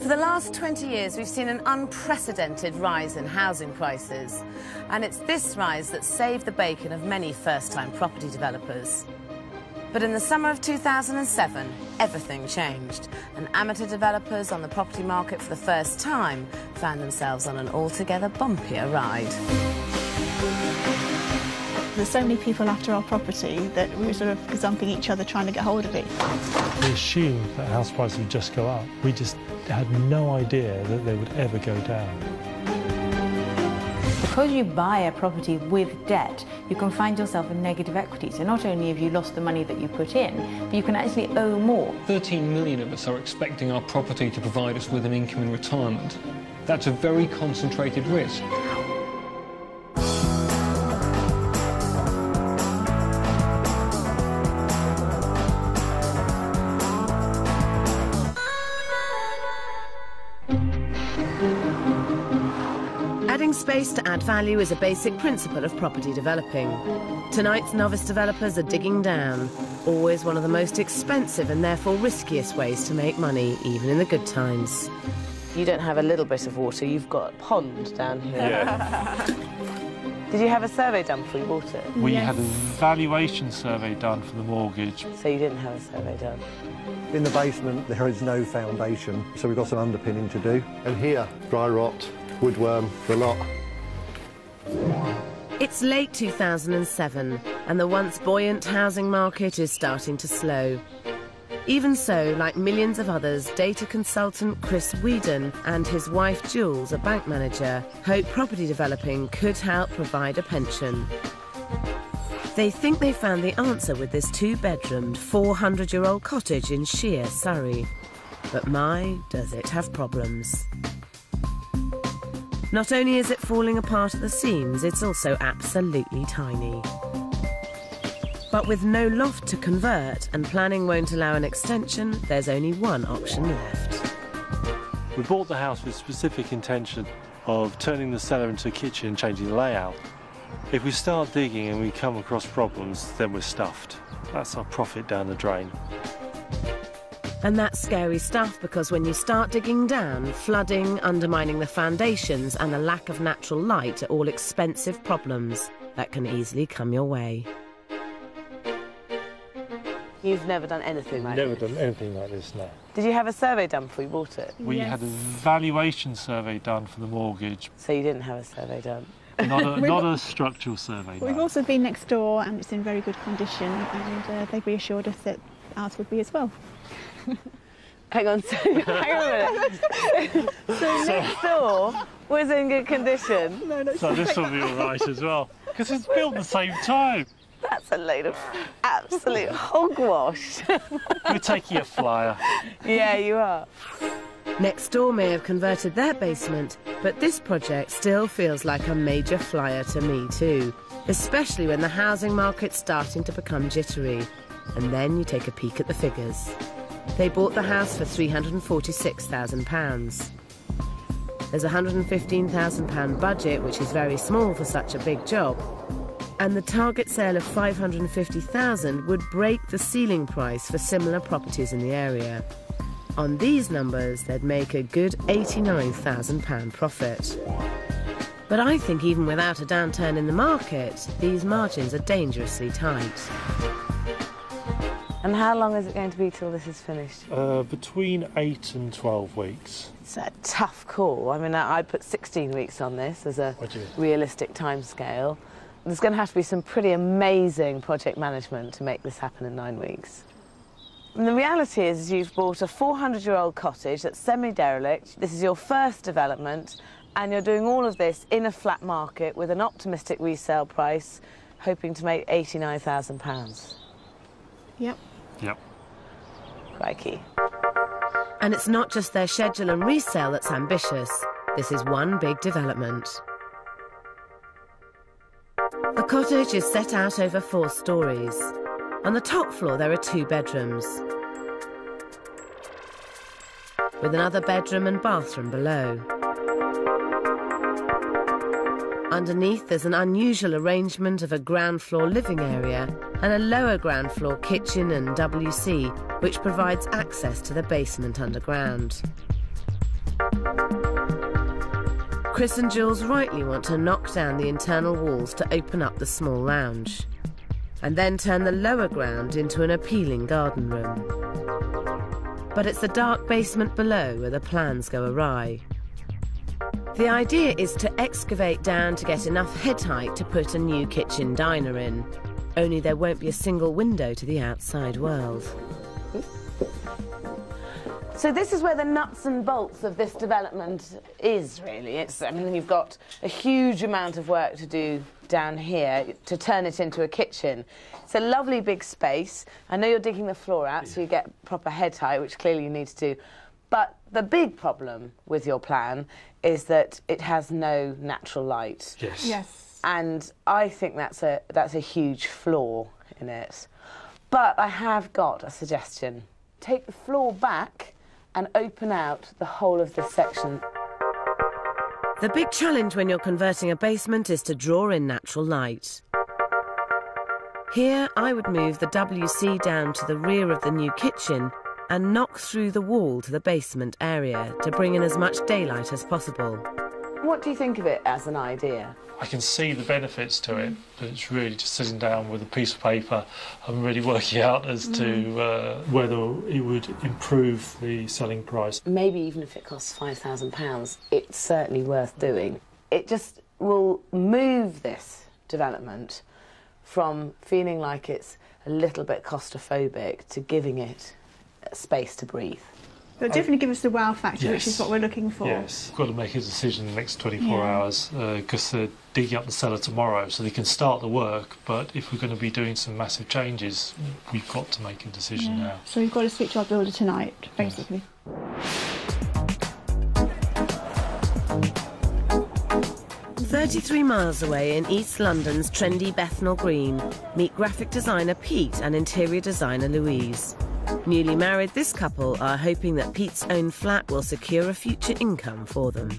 For the last 20 years, we've seen an unprecedented rise in housing prices. And it's this rise that saved the bacon of many first-time property developers. But in the summer of 2007, everything changed, and amateur developers on the property market for the first time found themselves on an altogether bumpier ride. There's so many people after our property that we were sort of gazumping each other trying to get hold of it. We assumed that house prices would just go up. We just had no idea that they would ever go down. Because you buy a property with debt, you can find yourself in negative equity. So not only have you lost the money that you put in, but you can actually owe more. 13 million of us are expecting our property to provide us with an income in retirement. That's a very concentrated risk. Adding space to add value is a basic principle of property developing. Tonight's novice developers are digging down, always one of the most expensive and therefore riskiest ways to make money, even in the good times. You don't have a little bit of water, you've got a pond down here. Yeah. Did you have a survey done before you bought it? We had a valuation survey done for the mortgage. So you didn't have a survey done? In the basement, there is no foundation, so we've got some underpinning to do. And here, dry rot, woodworm, the lot. It's late 2007, and the once buoyant housing market is starting to slow. Even so, like millions of others, data consultant Chris Whedon and his wife Jules, a bank manager, hope property developing could help provide a pension. They think they found the answer with this two-bedroomed, 400-year-old cottage in Sheer, Surrey. But my, does it have problems. Not only is it falling apart at the seams, it's also absolutely tiny. But with no loft to convert and planning won't allow an extension, there's only one option left. We bought the house with specific intention of turning the cellar into a kitchen and changing the layout. If we start digging and we come across problems, then we're stuffed. That's our profit down the drain. And that's scary stuff, because when you start digging down, flooding, undermining the foundations and the lack of natural light are all expensive problems that can easily come your way. You've never done anything like this? Never done anything like this, no. Did you have a survey done before you bought it? We had a valuation survey done for the mortgage. So you didn't have a survey done? Not a structural survey, no. We've also been next door and it's in very good condition, and they've reassured us that ours would be as well. Hang on a minute. So next door was in good condition? No, so this will be all right as well, because it's built at the same time. That's a load of absolute hogwash. We're taking a flyer. Yeah, you are. Next door may have converted their basement, but this project still feels like a major flyer to me too, especially when the housing market's starting to become jittery. And then you take a peek at the figures. They bought the house for £346,000. There's a £115,000 budget, which is very small for such a big job. And the target sale of £550,000 would break the ceiling price for similar properties in the area. On these numbers, they'd make a good £89,000 profit. But I think even without a downturn in the market, these margins are dangerously tight. And how long is it going to be till this is finished? Between 8 and 12 weeks. It's a tough call. I mean, I'd put 16 weeks on this as a realistic timescale. There's going to have to be some pretty amazing project management to make this happen in 9 weeks. And the reality is you've bought a 400-year-old cottage that's semi-derelict. This is your first development, and you're doing all of this in a flat market with an optimistic resale price, hoping to make £89,000. Yep. Yep. Crikey. And it's not just their schedule and resale that's ambitious. This is one big development. The cottage is set out over 4 stories. On the top floor there are 2 bedrooms, with another bedroom and bathroom below. Underneath there's an unusual arrangement of a ground floor living area and a lower ground floor kitchen and WC, which provides access to the basement underground. Chris and Jules rightly want to knock down the internal walls to open up the small lounge, and then turn the lower ground into an appealing garden room. But it's the dark basement below where the plans go awry. The idea is to excavate down to get enough head height to put a new kitchen diner in, only there won't be a single window to the outside world. So this is where the nuts and bolts of this development is, really. I mean, you've got a huge amount of work to do down here to turn it into a kitchen. It's a lovely big space. I know you're digging the floor out so you get proper head height, which clearly you need to do. But the big problem with your plan is that it has no natural light. Yes. Yes. And I think that's a huge flaw in it. But I have got a suggestion. Take the floor back and open out the whole of this section. The big challenge when you're converting a basement is to draw in natural light. Here, I would move the WC down to the rear of the new kitchen and knock through the wall to the basement area to bring in as much daylight as possible. What do you think of it as an idea? I can see the benefits to it, but it's really just sitting down with a piece of paper and really working out as to whether it would improve the selling price. Maybe even if it costs £5,000, it's certainly worth doing. It just will move this development from feeling like it's a little bit claustrophobic to giving it space to breathe. It'll definitely give us the wow factor, Yes. which is what we're looking for. Yes, got to make a decision in the next 24 hours because they're digging up the cellar tomorrow, so they can start the work. But if we're going to be doing some massive changes, we've got to make a decision now. So we've got to speak to our builder tonight, basically. Yes. 33 miles away in East London's trendy Bethnal Green, meet graphic designer Pete and interior designer Louise. Newly married, this couple are hoping that Pete's own flat will secure a future income for them.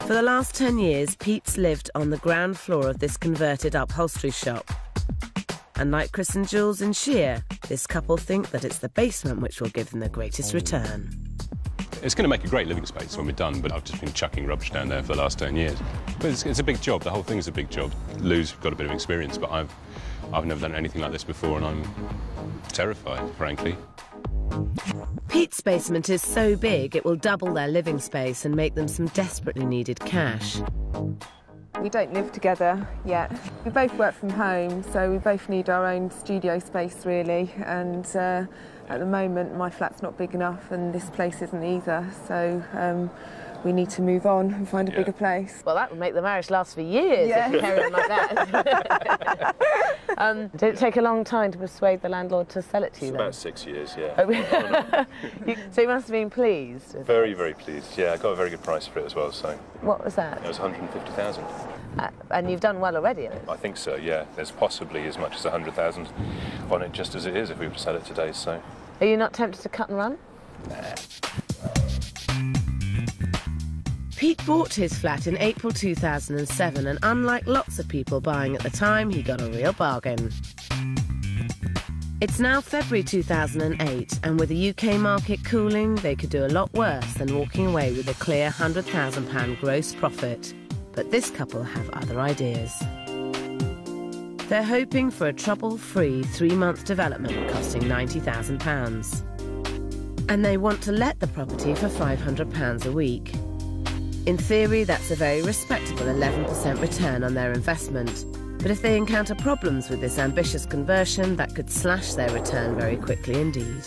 For the last 10 years, Pete's lived on the ground floor of this converted upholstery shop. And like Chris and Jules in Shear, this couple think that it's the basement which will give them the greatest return. It's going to make a great living space when we're done, but I've just been chucking rubbish down there for the last 10 years. But it's a big job, the whole thing's a big job. Lou's got a bit of experience, but I've never done anything like this before, and I'm terrified, frankly. Pete's basement is so big it will double their living space and make them some desperately needed cash. We don't live together yet. We both work from home, so we both need our own studio space, really. And at the moment, my flat's not big enough, and this place isn't either. So we need to move on and find a bigger place. Well, that would make the marriage last for years if you carry on like that. Did it take a long time to persuade the landlord to sell it to you? It's then? about 6 years, yeah. So you must have been pleased. Very, very pleased. Yeah, I got a very good price for it as well. So What was that? it was 150,000. And you've done well already. I think so. Yeah, there's possibly as much as 100,000 on it, just as it is if we were to sell it today. So. Are you not tempted to cut and run? Nah. Pete bought his flat in April 2007, and unlike lots of people buying at the time, he got a real bargain. It's now February 2008, and with the UK market cooling, they could do a lot worse than walking away with a clear £100,000 gross profit. But this couple have other ideas. They're hoping for a trouble-free 3-month development costing £90,000. And they want to let the property for £500 a week. In theory, that's a very respectable 11% return on their investment. But if they encounter problems with this ambitious conversion, that could slash their return very quickly indeed.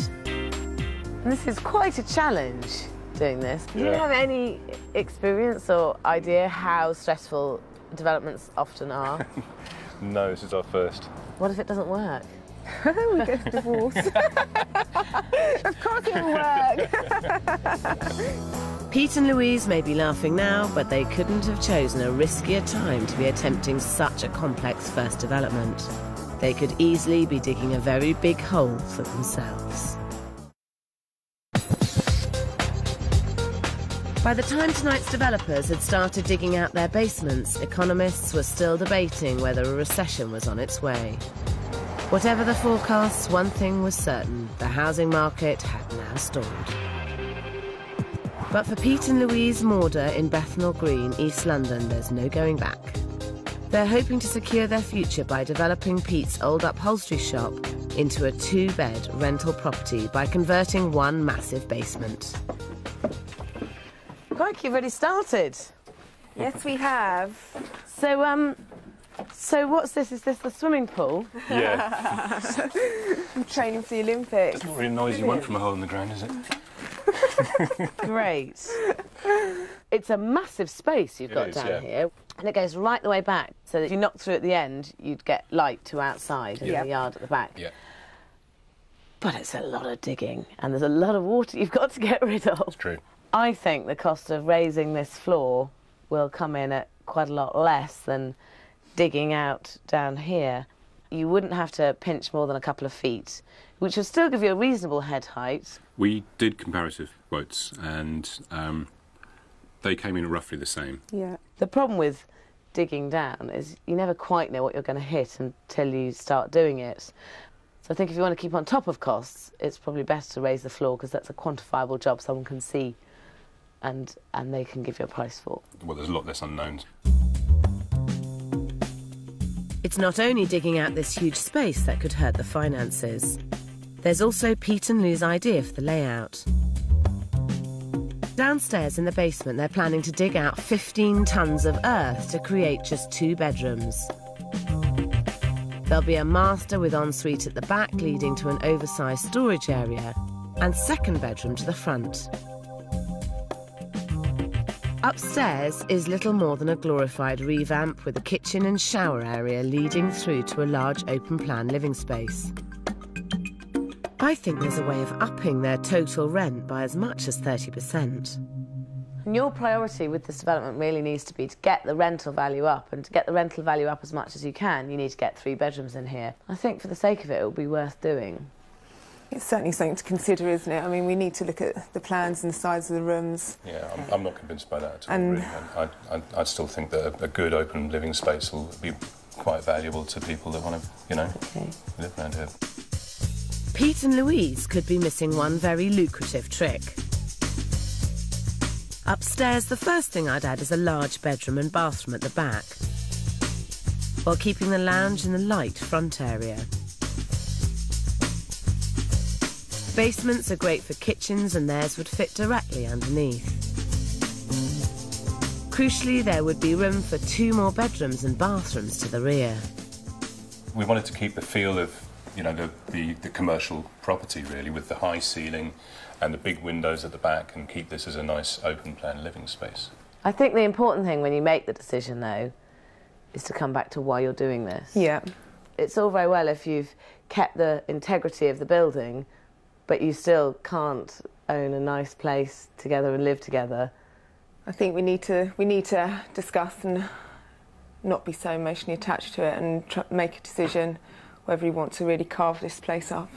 This is quite a challenge, doing this. Do you have any experience or idea how stressful developments often are? No, this is our first. What if it doesn't work? We get divorced. Of course it will work. Pete and Louise may be laughing now, but they couldn't have chosen a riskier time to be attempting such a complex first development. They could easily be digging a very big hole for themselves. By the time tonight's developers had started digging out their basements, economists were still debating whether a recession was on its way. Whatever the forecasts, one thing was certain: the housing market had now stalled. But for Pete and Louise Morder in Bethnal Green, East London, there's no going back. They're hoping to secure their future by developing Pete's old upholstery shop into a 2-bed rental property by converting one massive basement. Crikey, you've already started. Yes, we have. So what's this? Is this the swimming pool? Yeah. I'm training for the Olympics. It's not really a noisy one from a hole in the ground, is it? Great. It's a massive space you've got down here. And it goes right the way back, so that if you knock through at the end, you'd get light to outside in the yard at the back. Yeah. But it's a lot of digging, and there's a lot of water you've got to get rid of. It's true. I think the cost of raising this floor will come in at quite a lot less than digging out down here. You wouldn't have to pinch more than a couple of feet, which would still give you a reasonable head height. We did comparative quotes, and they came in roughly the same. Yeah. The problem with digging down is you never quite know what you're going to hit until you start doing it. So I think if you want to keep on top of costs, it's probably better to raise the floor, because that's a quantifiable job someone can see and they can give you a price for. Well, there's a lot less unknowns. It's not only digging out this huge space that could hurt the finances. There's also Pete and Lou's idea for the layout. Downstairs in the basement, they're planning to dig out 15 tons of earth to create just 2 bedrooms. There'll be a master with ensuite at the back, leading to an oversized storage area, and 2nd bedroom to the front. Upstairs is little more than a glorified revamp with a kitchen and shower area leading through to a large open-plan living space. I think there's a way of upping their total rent by as much as 30%. And your priority with this development really needs to be to get the rental value up, and to get the rental value up as much as you can, you need to get 3 bedrooms in here. I think for the sake of it, it will be worth doing. It's certainly something to consider, isn't it? I mean, we need to look at the plans and the size of the rooms. Yeah, I'm not convinced by that at all, really. I still think that a good open living space will be quite valuable to people that want to, you know, live around here. Pete and Louise could be missing one very lucrative trick. Upstairs, the first thing I'd add is a large bedroom and bathroom at the back, while keeping the lounge in the light front area. Basements are great for kitchens, and theirs would fit directly underneath. Crucially, there would be room for 2 more bedrooms and bathrooms to the rear. We wanted to keep the feel of, you know, the commercial property, really, with the high ceiling and the big windows at the back, and keep this as a nice open-plan living space. I think the important thing when you make the decision, though, is to come back to why you're doing this. Yeah. It's all very well if you've kept the integrity of the building, but you still can't own a nice place together and live together. I think we need to discuss and not be so emotionally attached to it, and make a decision whether you want to really carve this place up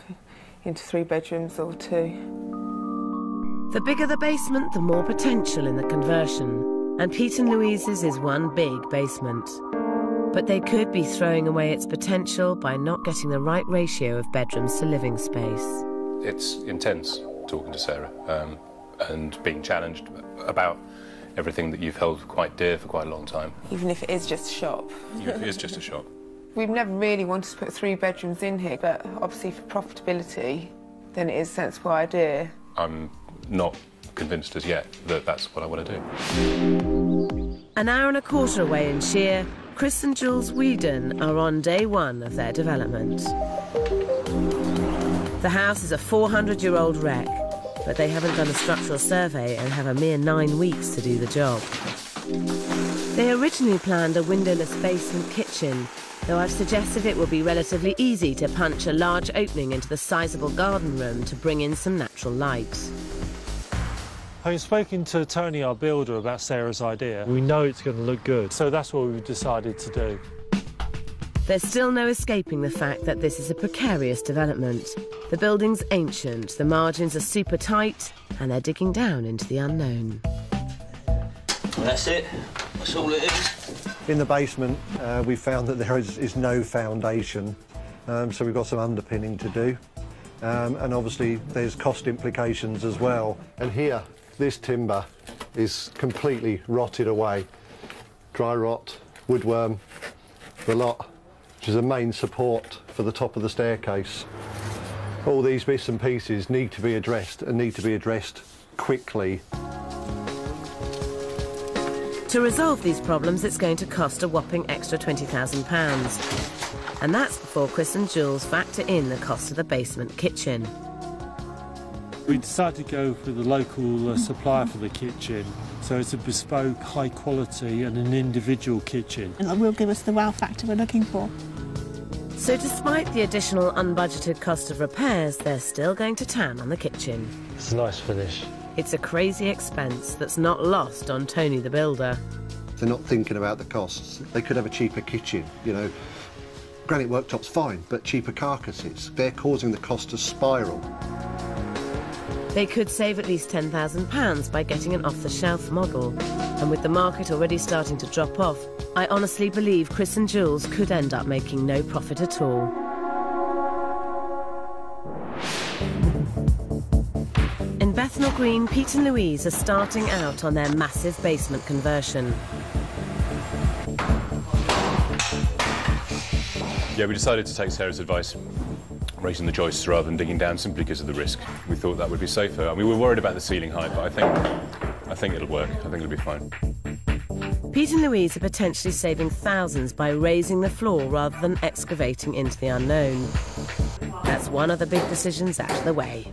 into 3 bedrooms or 2. The bigger the basement, the more potential in the conversion. And Pete and Louise's is one big basement. But they could be throwing away its potential by not getting the right ratio of bedrooms to living space. It's intense talking to Sarah and being challenged about everything that you've held quite dear for quite a long time. Even if it is just a shop. Even if it is just a shop. We've never really wanted to put 3 bedrooms in here, but obviously for profitability, then it is a sensible idea. I'm not convinced as yet that that's what I want to do. An hour and a quarter away in Sheer, Chris and Jules Whedon are on day 1 of their development. The house is a 400-year-old wreck, but they haven't done a structural survey and have a mere 9 weeks to do the job. They originally planned a windowless basement kitchen, though I've suggested it will be relatively easy to punch a large opening into the sizable garden room to bring in some natural light. Having spoken to Tony, our builder, about Sarah's idea, we know it's going to look good, so that's what we've decided to do. There's still no escaping the fact that this is a precarious development. The building's ancient, the margins are super tight, and they're digging down into the unknown. Well, that's it. That's all it is. In the basement, we found that there is no foundation, so we've got some underpinning to do. And obviously, there's cost implications as well. And here, this timber is completely rotted away. Dry rot, woodworm, the lot, which is the main support for the top of the staircase. All these bits and pieces need to be addressed and need to be addressed quickly. To resolve these problems, it's going to cost a whopping extra £20,000. And that's before Chris and Jules factor in the cost of the basement kitchen. We decided to go for the local supplier for the kitchen, so it's a bespoke, high quality and an individual kitchen. And that will give us the wow factor we're looking for. So despite the additional unbudgeted cost of repairs, they're still going to town on the kitchen. It's a nice finish. It's a crazy expense that's not lost on Tony the builder. They're not thinking about the costs. They could have a cheaper kitchen, you know. Granite worktops fine, but cheaper carcasses. They're causing the cost to spiral. They could save at least £10,000 by getting an off-the-shelf model. And with the market already starting to drop off, I honestly believe Chris and Jules could end up making no profit at all. In Bethnal Green, Pete and Louise are starting out on their massive basement conversion. Yeah, we decided to take Sarah's advice, raising the joists rather than digging down, simply because of the risk. We thought that would be safer. I mean, we were worried about the ceiling height, but I think it'll work. I think it'll be fine. Pete and Louise are potentially saving thousands by raising the floor rather than excavating into the unknown. That's one of the big decisions out of the way.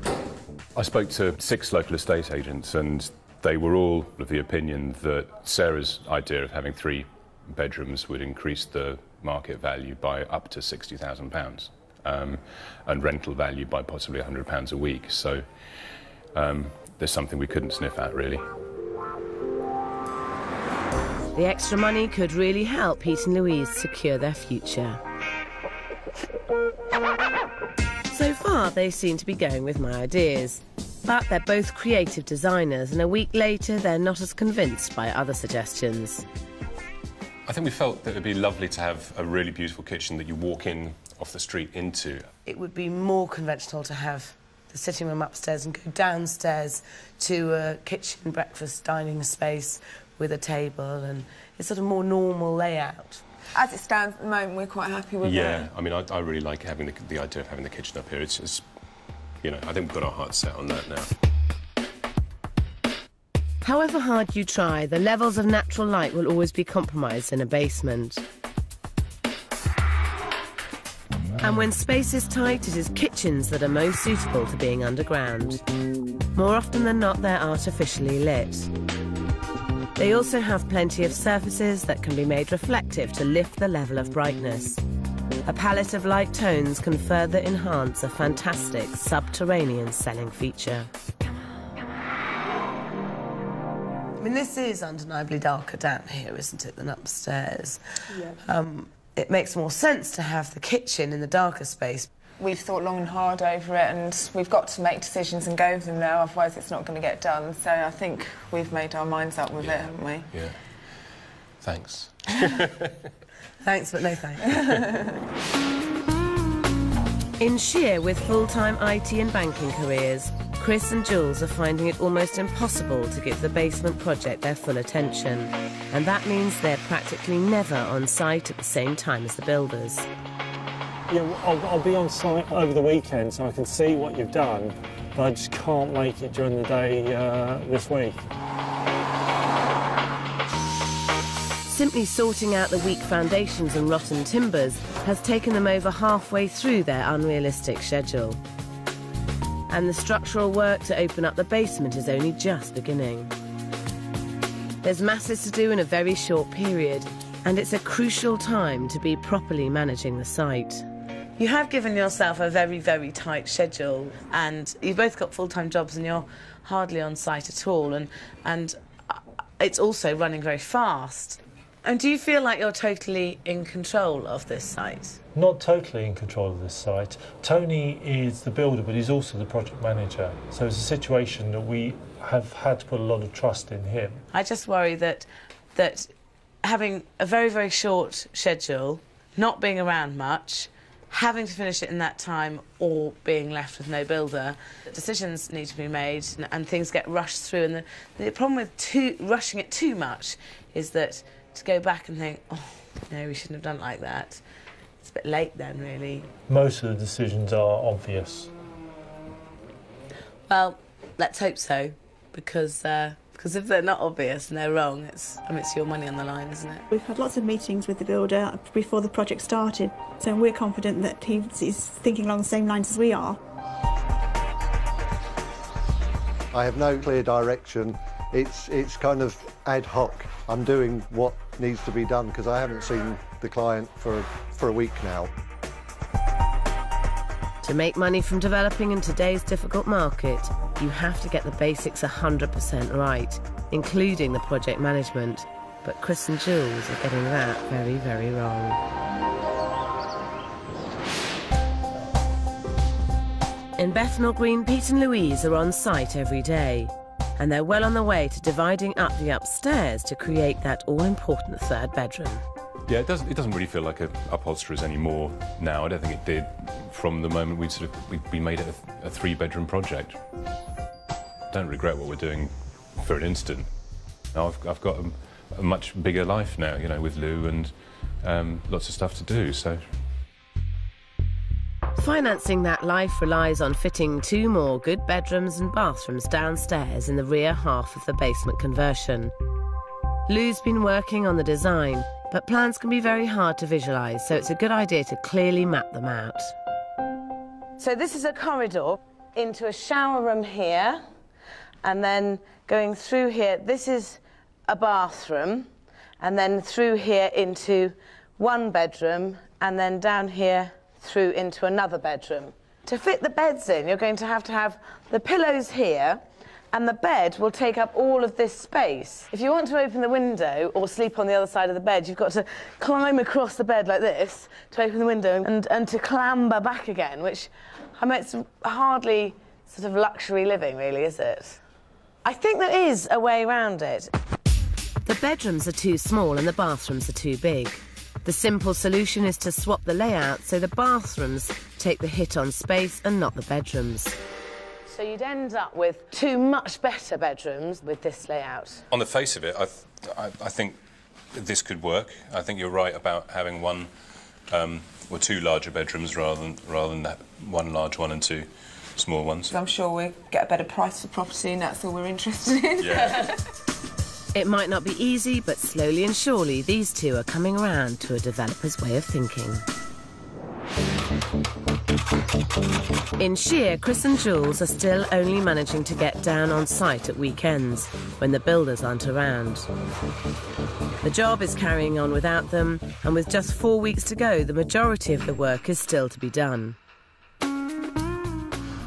I spoke to 6 local estate agents, and they were all of the opinion that Sarah's idea of having 3 bedrooms would increase the market value by up to £60,000, and rental value by possibly £100 a week. So there's something we couldn't sniff at, really. The extra money could really help Pete and Louise secure their future. So far, they seem to be going with my ideas. But they're both creative designers, and a week later, they're not as convinced by other suggestions. I think we felt that it would be lovely to have a really beautiful kitchen that you walk in off the street into. It would be more conventional to have the sitting room upstairs and go downstairs to a kitchen, breakfast, dining space with a table, and it's sort of more normal layout. As it stands at the moment, we're quite happy with it. Yeah, I mean, I really like having the idea of having the kitchen up here. It's just, you know, I think we've got our hearts set on that now. However hard you try, the levels of natural light will always be compromised in a basement. And when space is tight, it is kitchens that are most suitable for being underground. More often than not, they're artificially lit. They also have plenty of surfaces that can be made reflective to lift the level of brightness. A palette of light tones can further enhance a fantastic subterranean selling feature. I mean, this is undeniably darker down here, isn't it, than upstairs? Yeah. It makes more sense to have the kitchen in the darker space. We've thought long and hard over it, and we've got to make decisions and go with them now, otherwise it's not going to get done. So I think we've made our minds up with it, haven't we? Yeah. Thanks. Thanks, but no thanks. In Shear, with full-time IT and banking careers, Chris and Jules are finding it almost impossible to give the basement project their full attention. And that means they're practically never on site at the same time as the builders. Yeah, I'll be on site over the weekend so I can see what you've done, but I just can't make it during the day this week. Simply sorting out the weak foundations and rotten timbers has taken them over halfway through their unrealistic schedule. And the structural work to open up the basement is only just beginning. There's masses to do in a very short period, and it's a crucial time to be properly managing the site. You have given yourself a very, very tight schedule, and you've both got full-time jobs and you're hardly on site at all, and it's also running very fast. And do you feel like you're totally in control of this site? Not totally in control of this site. Tony is the builder, but he's also the project manager. So it's a situation that we have had to put a lot of trust in him. I just worry that having a very, very short schedule, not being around much, having to finish it in that time or being left with no builder. Decisions need to be made and things get rushed through, and the problem with rushing it too much is that to go back and think, oh, no, we shouldn't have done it like that, it's a bit late then, really. Most of the decisions are obvious. Well, let's hope so, because if they're not obvious and they're wrong, it's your money on the line, isn't it? We've had lots of meetings with the builder before the project started, so we're confident that he's thinking along the same lines as we are. I have no clear direction. It's kind of ad hoc. I'm doing what needs to be done because I haven't seen the client for a week now. To make money from developing in today's difficult market, you have to get the basics 100% right, including the project management. But Chris and Jules are getting that very, very wrong. In Bethnal Green, Pete and Louise are on site every day, and they're well on the way to dividing up the upstairs to create that all-important third bedroom. Yeah, it doesn't really feel like upholsterers anymore now. I don't think it did from the moment we made it a three-bedroom project. Don't regret what we're doing for an instant. Now I've got a much bigger life now, you know, with Lou and lots of stuff to do, so. Financing that life relies on fitting 2 more good bedrooms and bathrooms downstairs in the rear half of the basement conversion. Lou's been working on the design, but plans can be very hard to visualise, so it's a good idea to clearly map them out. So this is a corridor into a shower room here, and then going through here, this is a bathroom, and then through here into 1 bedroom, and then down here through into another bedroom. To fit the beds in, you're going to have the pillows here, and the bed will take up all of this space. If you want to open the window or sleep on the other side of the bed, you've got to climb across the bed like this to open the window and to clamber back again, which, I mean, it's hardly sort of luxury living, really, is it? I think there is a way around it. The bedrooms are too small and the bathrooms are too big. The simple solution is to swap the layout so the bathrooms take the hit on space and not the bedrooms. So you'd end up with 2 much better bedrooms with this layout. On the face of it, I think this could work. I think you're right about having 1 or 2 larger bedrooms rather than that 1 large one and 2 small ones. I'm sure we'll get a better price for property, and that's all we're interested in. Yeah. It might not be easy, but slowly and surely these 2 are coming around to a developer's way of thinking. In Shear, Chris and Jules are still only managing to get down on site at weekends, when the builders aren't around. The job is carrying on without them, and with just 4 weeks to go, the majority of the work is still to be done.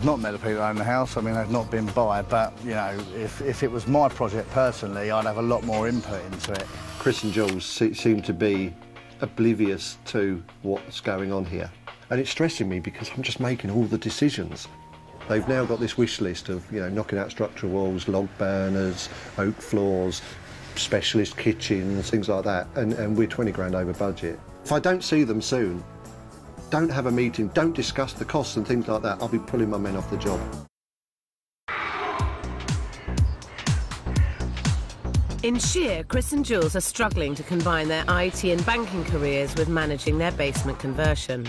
Not many people own the house. I mean, they've not been by, but, you know, if it was my project personally, I'd have a lot more input into it. Chris and Jules seem to be oblivious to what's going on here. And it's stressing me because I'm just making all the decisions. They've now got this wish list of, you know, knocking out structural walls, log burners, oak floors, specialist kitchens, things like that, and we're 20 grand over budget. If I don't see them soon, don't have a meeting, don't discuss the costs and things like that, I'll be pulling my men off the job. In Shear, Chris and Jules are struggling to combine their IT and banking careers with managing their basement conversion.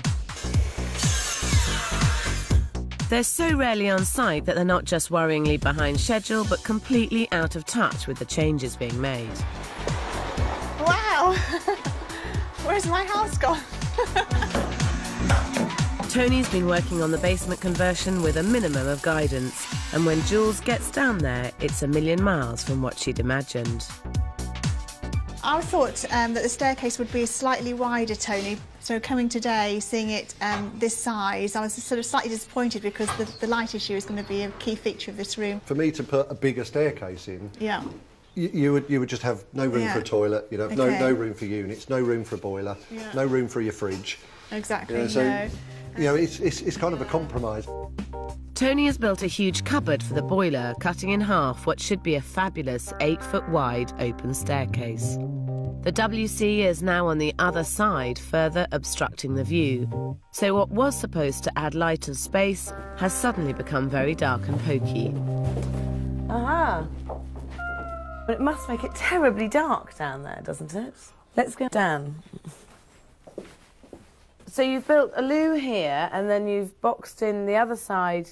They're so rarely on site that they're not just worryingly behind schedule, but completely out of touch with the changes being made. Wow! Where's my house gone? Tony's been working on the basement conversion with a minimum of guidance, and when Jules gets down there, it's a million miles from what she'd imagined. I thought that the staircase would be slightly wider, Tony. So coming today, seeing it this size, I was sort of slightly disappointed because the light issue is going to be a key feature of this room. For me to put a bigger staircase in, yeah, you would just have no room for a toilet, you know, no room for units, no room for a boiler, no room for your fridge. Exactly. You know, so, you know, it's kind of a compromise. Tony has built a huge cupboard for the boiler, cutting in half what should be a fabulous 8-foot wide open staircase. The WC is now on the other side, further obstructing the view. So what was supposed to add light and space has suddenly become very dark and pokey. Aha! But it must make it terribly dark down there, doesn't it? Let's go down. So you've built a loo here, and then you've boxed in the other side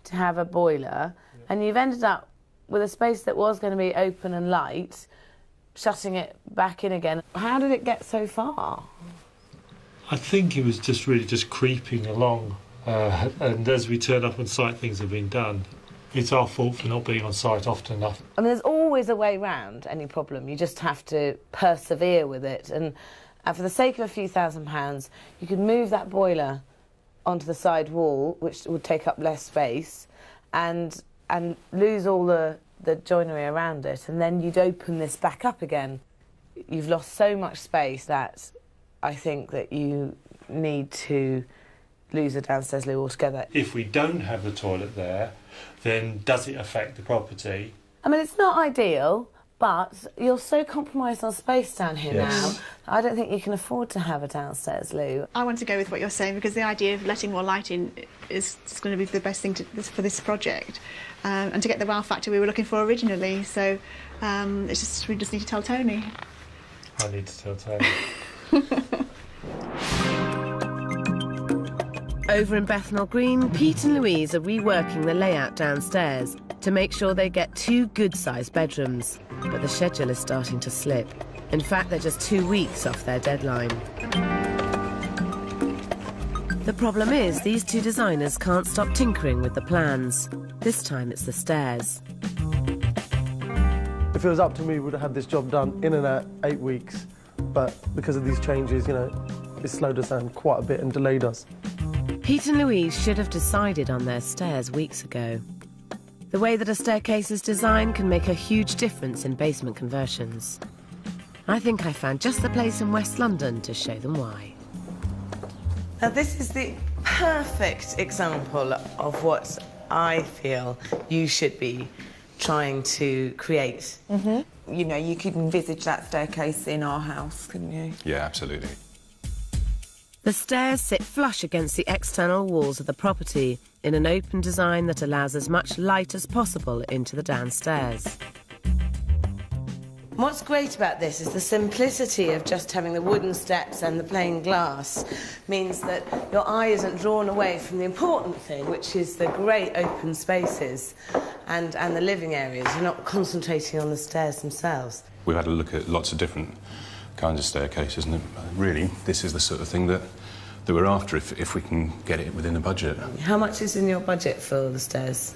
to have a boiler, and you've ended up with a space that was going to be open and light, shutting it back in again. How did it get so far? I think it was just creeping along, and as we turn up on site, things have been done. It's our fault for not being on site often enough. I mean, there's always a way round any problem. You just have to persevere with it. And for the sake of a few £1,000s, you could move that boiler onto the side wall, which would take up less space, and lose all the joinery around it, and then you'd open this back up again. You've lost so much space that I think that you need to lose the downstairs loo altogether. If we don't have the toilet there, then does it affect the property? I mean, it's not ideal, but you're so compromised on space down here now, I don't think you can afford to have a downstairs loo. I want to go with what you're saying, because the idea of letting more light in is going to be the best thing for this project. And to get the wow factor we were looking for originally, so we just need to tell Tony. I need to tell Tony. Over in Bethnal Green, Pete and Louise are reworking the layout downstairs to make sure they get 2 good-sized bedrooms. But the schedule is starting to slip. In fact, they're just 2 weeks off their deadline. The problem is, these 2 designers can't stop tinkering with the plans. This time it's the stairs. If it was up to me, we would have had this job done in and out 8 weeks. But because of these changes, you know, it slowed us down quite a bit and delayed us. Pete and Louise should have decided on their stairs weeks ago. The way that a staircase is designed can make a huge difference in basement conversions. I think I found just the place in West London to show them why. Now, this is the perfect example of what I feel you should be trying to create. Mm-hmm. You know, you could envisage that staircase in our house, couldn't you? Yeah, absolutely. The stairs sit flush against the external walls of the property in an open design that allows as much light as possible into the downstairs. What's great about this is the simplicity of just having the wooden steps and the plain glass means that your eye isn't drawn away from the important thing, which is the great open spaces and the living areas. You're not concentrating on the stairs themselves. We've had a look at lots of different kinds of staircases, and really, this is the sort of thing that we're after if we can get it within the budget. How much is in your budget for the stairs?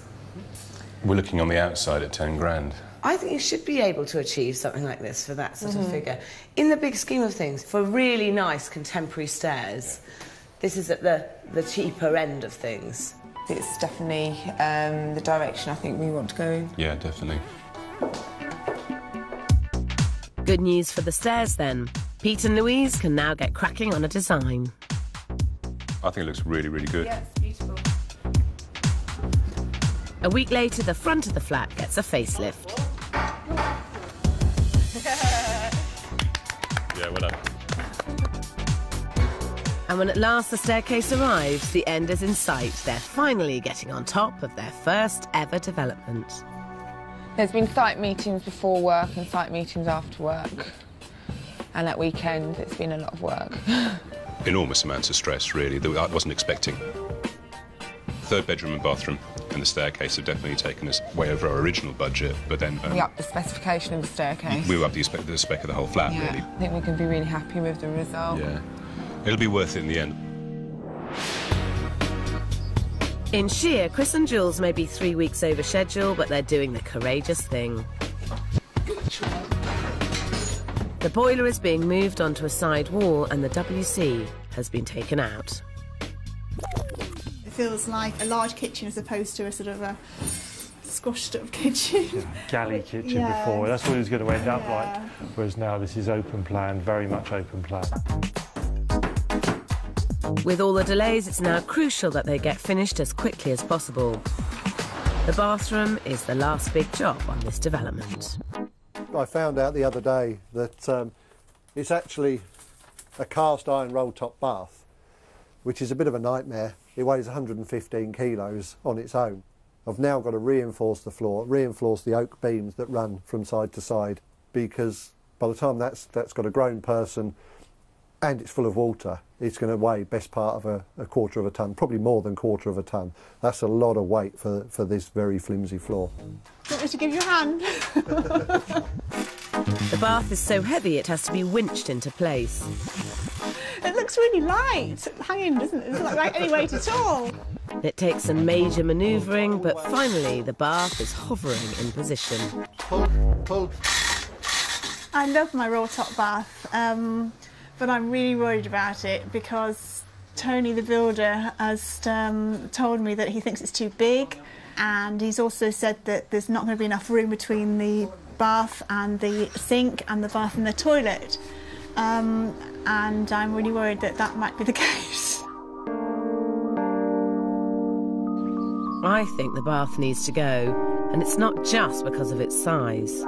We're looking on the outside at 10 grand. I think you should be able to achieve something like this for that sort of figure. In the big scheme of things, for really nice contemporary stairs, this is at the cheaper end of things. It's definitely the direction I think we want to go in. Yeah, definitely. Good news for the stairs, then. Pete and Louise can now get cracking on a design. I think it looks really, really good. Yeah, it's beautiful. A week later, the front of the flat gets a facelift. Yeah, well done. And when at last the staircase arrives, the end is in sight. They're finally getting on top of their first ever development. There's been site meetings before work and site meetings after work. And at weekends, it's been a lot of work. Enormous amounts of stress, really, that I wasn't expecting. 3rd bedroom and bathroom and the staircase have definitely taken us way over our original budget, but then... we upped the specification of the staircase. We upped the spec of the whole flat, yeah, really. I think we can be really happy with the result. Yeah. It'll be worth it in the end. In Shear, Chris and Jules may be 3 weeks over schedule, but they're doing the courageous thing. The boiler is being moved onto a side wall and the WC has been taken out. It feels like a large kitchen as opposed to a sort of a squashed up kitchen. Galley kitchen before, that's what it was going to end up like. Whereas now this is open plan, very much open plan. With all the delays, it's now crucial that they get finished as quickly as possible. The bathroom is the last big job on this development. I found out the other day that It's actually a cast iron roll top bath, which is a bit of a nightmare. It weighs 115 kilos on its own. I've now got to reinforce the floor, reinforce the oak beams that run from side to side, because by the time that's got a grown person and it's full of water, it's going to weigh best part of a quarter of a tonne, probably more than quarter of a tonne. That's a lot of weight for this very flimsy floor. Do you want me to give you a hand? The bath is so heavy it has to be winched into place. It looks really light, hanging, doesn't it? It doesn't look like any weight at all. It takes some major manoeuvring, but finally the bath is hovering in position. Pull. I love my roll top bath, but I'm really worried about it because Tony the builder has told me that he thinks it's too big, and he's also said that there's not going to be enough room between the bath and the sink and the bath and the toilet, and I'm really worried that that might be the case. I think the bath needs to go, and it's not just because of its size.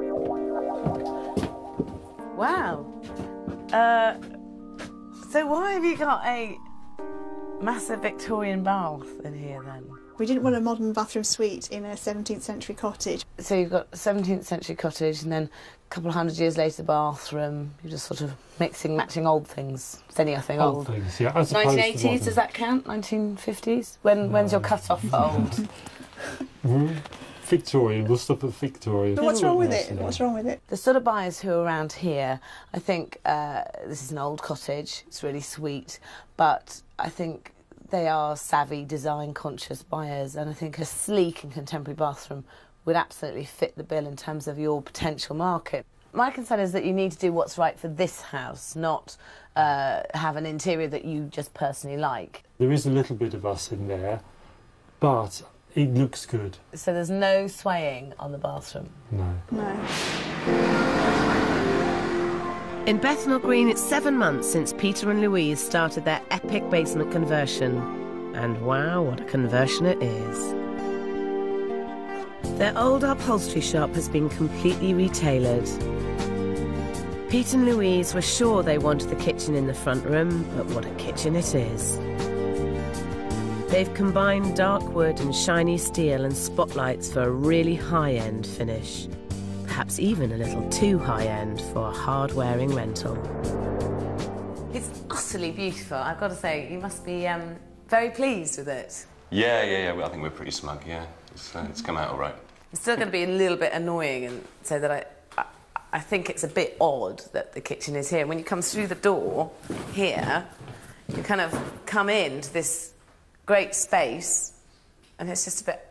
Wow. So why have you got a massive Victorian bath in here then? We didn't want a modern bathroom suite in a 17th century cottage. So you've got a 17th century cottage and then a couple of 100 years later bathroom. You're just sort of mixing, matching old things. It's anything old. Things, yeah. As opposed to 1980s, modern. does that count? 1950s? When's your cut-off for old? Victorian, we'll stop at Victorian. But what's wrong with it? What's wrong with it? The sort of buyers who are around here, I think this is an old cottage, it's really sweet, but I think they are savvy, design-conscious buyers, and I think a sleek and contemporary bathroom would absolutely fit the bill in terms of your potential market. My concern is that you need to do what's right for this house, not have an interior that you just personally like. There is a little bit of us in there, but it looks good. So there's no swaying on the bathroom? No. In Bethnal Green, it's 7 months since Peter and Louise started their epic basement conversion. And wow, what a conversion it is. Their old upholstery shop has been completely retailored. Pete and Louise were sure they wanted the kitchen in the front room, but what a kitchen it is. They've combined dark wood and shiny steel and spotlights for a really high-end finish. Perhaps even a little too high-end for a hard-wearing rental. It's utterly beautiful. I've got to say, you must be very pleased with it. Yeah. Well, I think we're pretty smug, yeah. It's come out all right. It's still going to be a little bit annoying and say that I think it's a bit odd that the kitchen is here. When you come through the door here, you kind of come into this great space, and it's just a bit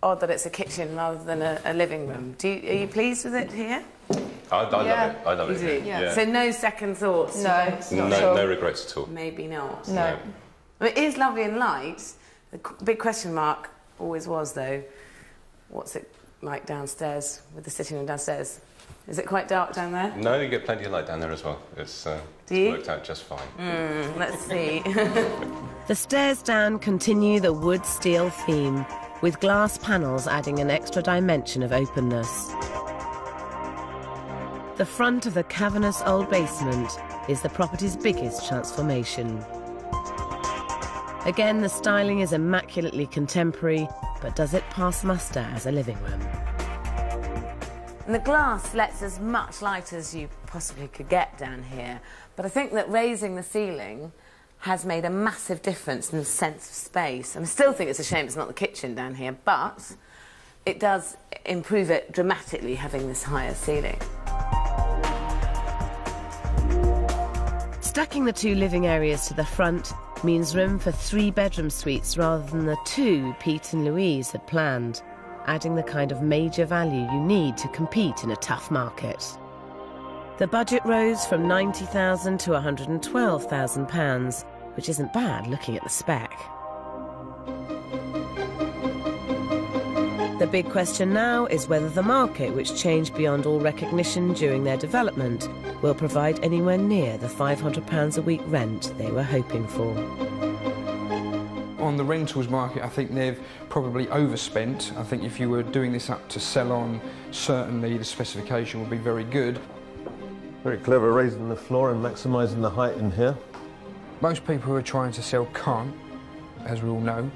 odd that it's a kitchen rather than a living room. Are you pleased with it here? I love it. I love it. You do? Yeah. So no second thoughts? No regrets at all. Maybe not. No. It is lovely and light. The big question mark always was, though, what's it like downstairs with the sitting room downstairs? Is it quite dark down there? No, you get plenty of light down there as well. It's worked out just fine. Let's see. The stairs down continue the wood-steel theme, with glass panels adding an extra dimension of openness. The front of the cavernous old basement is the property's biggest transformation. Again, the styling is immaculately contemporary, but does it pass muster as a living room? And the glass lets as much light as you possibly could get down here, but I think that raising the ceiling has made a massive difference in the sense of space. And I still think it's a shame it's not the kitchen down here, but it does improve it dramatically having this higher ceiling. Stacking the two living areas to the front means room for 3 bedroom suites rather than the 2 Pete and Louise had planned, adding the kind of major value you need to compete in a tough market. The budget rose from £90,000 to £112,000, which isn't bad looking at the spec. The big question now is whether the market, which changed beyond all recognition during their development, will provide anywhere near the £500 a week rent they were hoping for. On the rentals market, I think they've probably overspent. I think if you were doing this up to sell on, certainly the specification would be very good. Very clever, raising the floor and maximising the height in here. Most people who are trying to sell can't, as we all know,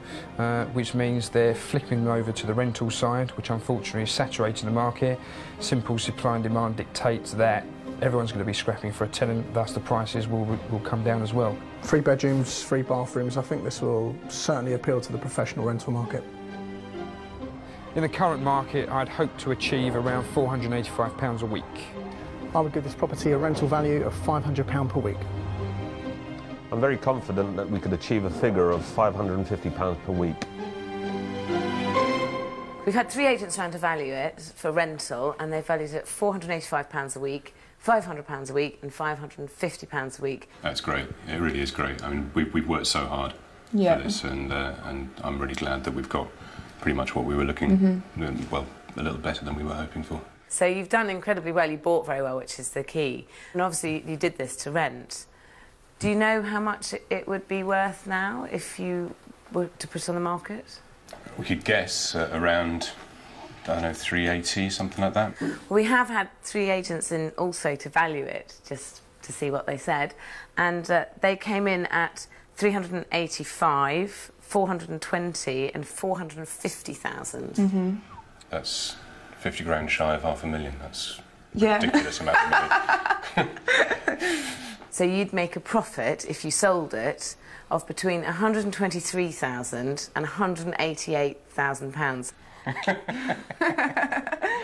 which means they're flipping over to the rental side, which unfortunately is saturating the market. Simple supply and demand dictates that everyone's going to be scrapping for a tenant, thus the prices will come down as well. 3 bedrooms, 3 bathrooms, I think this will certainly appeal to the professional rental market. In the current market, I'd hope to achieve around £485 a week. I would give this property a rental value of £500 per week. I'm very confident that we could achieve a figure of £550 per week. We've had 3 agents trying to value it for rental, and they've valued it at £485 a week, £500 a week and £550 a week. That's great. It really is great. I mean, we've worked so hard for this, and I'm really glad that we've got pretty much what we were looking, well, a little better than we were hoping for. So you've done incredibly well, you bought very well, which is the key. And obviously you did this to rent. Do you know how much it would be worth now if you were to put it on the market? We could guess around, I don't know, 380, something like that. Well, we have had 3 agents in also to value it, just to see what they said, and they came in at 385, 420 and 450,000. That's 50 grand shy of £500,000. That's a ridiculous amount of money. So you'd make a profit if you sold it of between £123,000 and £188,000.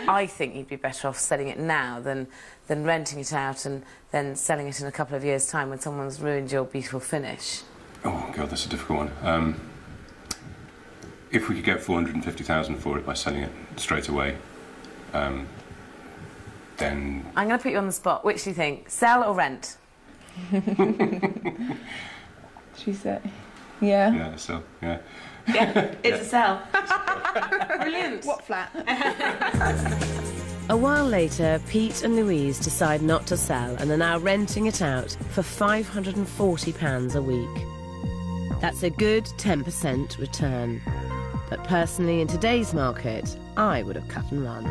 I think you'd be better off selling it now than renting it out and then selling it in a couple of years' time when someone's ruined your beautiful finish. Oh God, that's a difficult one. If we could get 450,000 for it by selling it straight away, then I'm going to put you on the spot. Which do you think, sell or rent? She said, yeah. Yeah, sell. Yeah. Yeah, it's a sell. Brilliant. What flat? A while later, Pete and Louise decide not to sell and are now renting it out for £540 a week. That's a good 10% return. But personally, in today's market, I would have cut and run.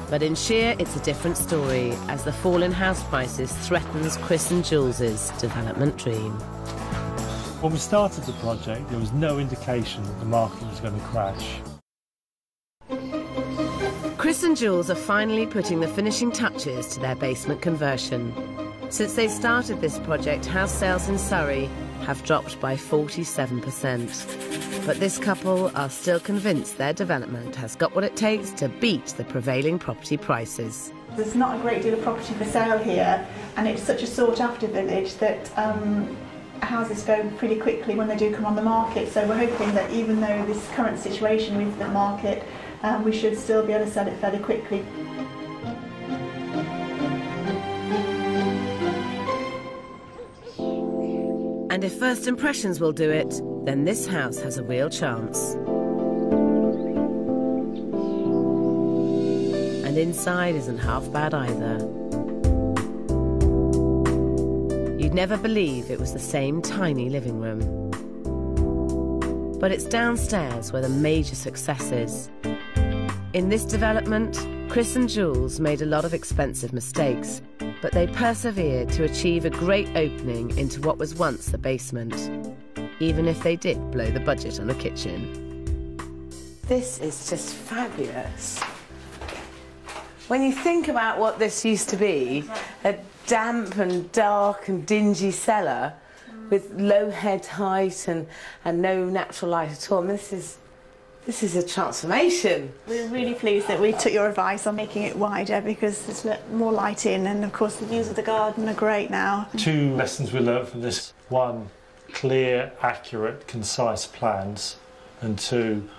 But in Shear, it's a different story, as the fall in house prices threatens Chris and Jules's development dream. When we started the project, there was no indication that the market was going to crash. Chris and Jules are finally putting the finishing touches to their basement conversion. Since they started this project, house sales in Surrey have dropped by 47%. But this couple are still convinced their development has got what it takes to beat the prevailing property prices. There's not a great deal of property for sale here, and it's such a sought-after village that houses go pretty quickly when they do come on the market. So we're hoping that even though this current situation with the market, we should still be able to sell it fairly quickly. And if first impressions will do it, then this house has a real chance. And inside isn't half bad either. You'd never believe it was the same tiny living room. But it's downstairs where the major success is. In this development, Chris and Jules made a lot of expensive mistakes, but they persevered to achieve a great opening into what was once the basement, even if they did blow the budget on the kitchen. This is just fabulous. When you think about what this used to be, a damp and dark and dingy cellar with low head height and no natural light at all, I mean, this is a transformation. We're really pleased that we took your advice on making it wider because there's more light in, and of course the views of the garden are great now. 2 lessons we learnt from this. 1, clear, accurate, concise plans, and 2,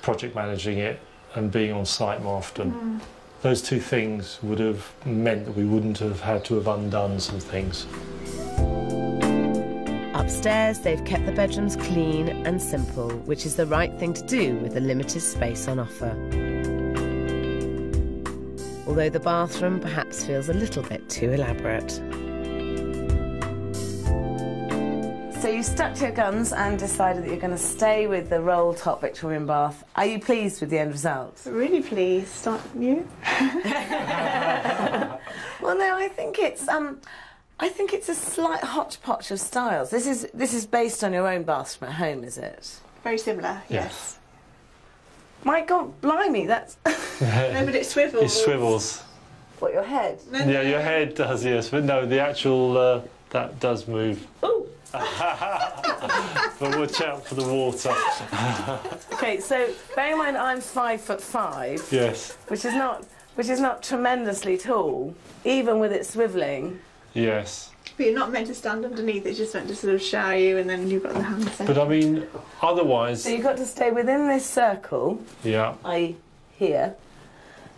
project managing it and being on site more often. Those 2 things would have meant that we wouldn't have had to have undone some things. Upstairs, they've kept the bedrooms clean and simple, which is the right thing to do with the limited space on offer. Although the bathroom perhaps feels a little bit too elaborate. So So you stuck to your guns and decided that you're going to stay with the roll-top Victorian bath. Are you pleased with the end result? Really pleased, aren't you? Well, no, I think it's a slight hodgepodge of styles. This is based on your own bathroom at home, is it? Very similar, yes. My God, blimey, that's... No, but it swivels. It swivels. What, your head? No, yeah, your head does, yes, but no, the actual, that does move. Ooh! But watch out for the water. OK, so bear in mind I'm 5'5". Yes. Which is not tremendously tall, even with it swivelling. Yes. But you're not meant to stand underneath, it's just meant to sort of shower you and then you've got the hand set. But I mean, otherwise... So you've got to stay within this circle, yeah, i.e. here,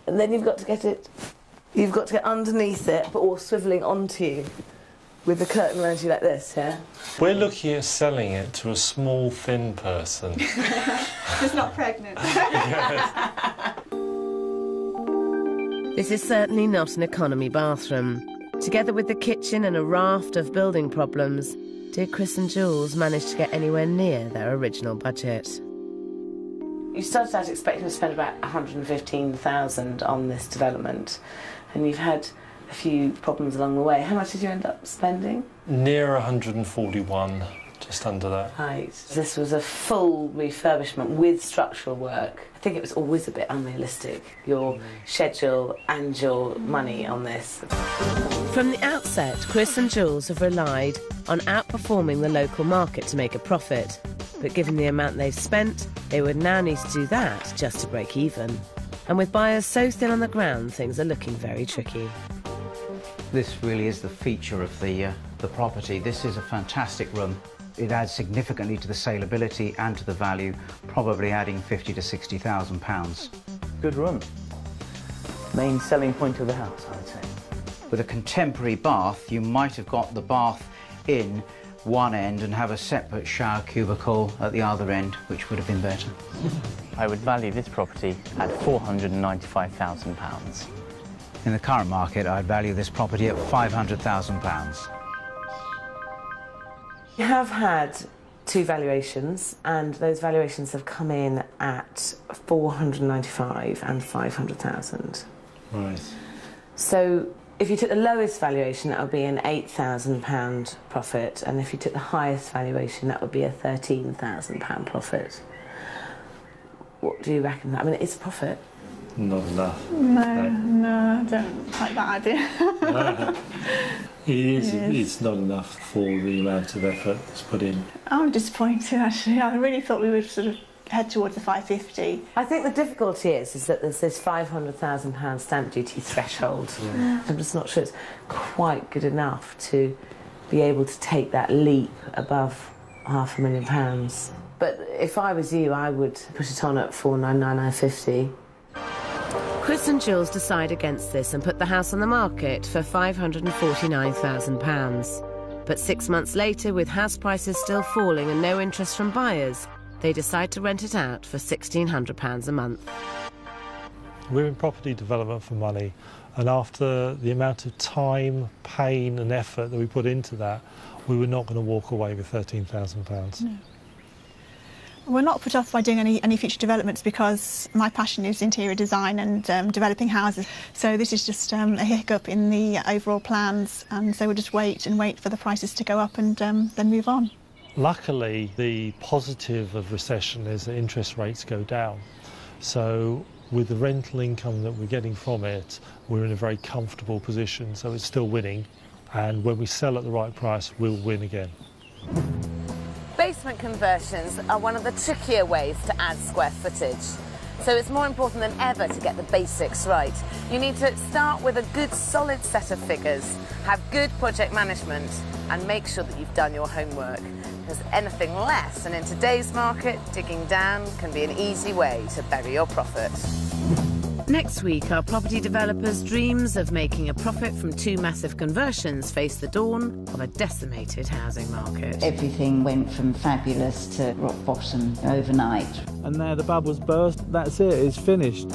and then you've got to get underneath it, but all swivelling onto you, with the curtain around you like this, yeah? We're looking at selling it to a small, thin person. Just not pregnant. This is certainly not an economy bathroom. Together with the kitchen and a raft of building problems, dear Chris and Jules managed to get anywhere near their original budget. You started out expecting to spend about $115,000 on this development, and you've had a few problems along the way. How much did you end up spending? Near 141, just under that. Right. This was a full refurbishment with structural work. I think it was always a bit unrealistic, your schedule and your money on this. From the outset, Chris and Jules have relied on outperforming the local market to make a profit. But given the amount they've spent, they would now need to do that just to break even. And with buyers so thin on the ground, things are looking very tricky. This really is the feature of the property. This is a fantastic room. It adds significantly to the saleability and to the value, probably adding £50,000 to £60,000. Good room. Main selling point of the house, I would say. With a contemporary bath, you might have got the bath in one end and have a separate shower cubicle at the other end, which would have been better. I would value this property at £495,000. In the current market, I'd value this property at £500,000. You have had two valuations, and those valuations have come in at $495,000 and $500,000. Right. So if you took the lowest valuation, that would be an £8,000 profit, and if you took the highest valuation, that would be a £13,000 profit. What do you reckon? I mean, it's a profit. Not enough. No, I don't like that idea. It's not enough for the amount of effort that's put in. I'm disappointed, actually. I really thought we would sort of head towards the 550. I think the difficulty is that there's this £500,000 stamp duty threshold. Yeah. I'm just not sure it's quite good enough to be able to take that leap above £500,000. But if I was you, I would put it on at $499,950. Chris and Jules decide against this and put the house on the market for £549,000. But 6 months later, with house prices still falling and no interest from buyers, they decide to rent it out for £1,600 a month. We're in property development for money, and after the amount of time, pain and effort that we put into that, we were not going to walk away with £13,000. No. We're not put off by doing any future developments because my passion is interior design and developing houses. So this is just a hiccup in the overall plans, and so we'll just wait for the prices to go up and then move on. Luckily, the positive of recession is that interest rates go down. So with the rental income that we're getting from it, we're in a very comfortable position, so it's still winning. And when we sell at the right price, we'll win again. Basement conversions are one of the trickier ways to add square footage. So it's more important than ever to get the basics right. You need to start with a good solid set of figures, have good project management, and make sure that you've done your homework. Because anything less, and in today's market, digging down can be an easy way to bury your profit. Next week, our property developers' dreams of making a profit from two massive conversions face the dawn of a decimated housing market. Everything went from fabulous to rock bottom overnight. And now the bubbles burst, that's it, it's finished.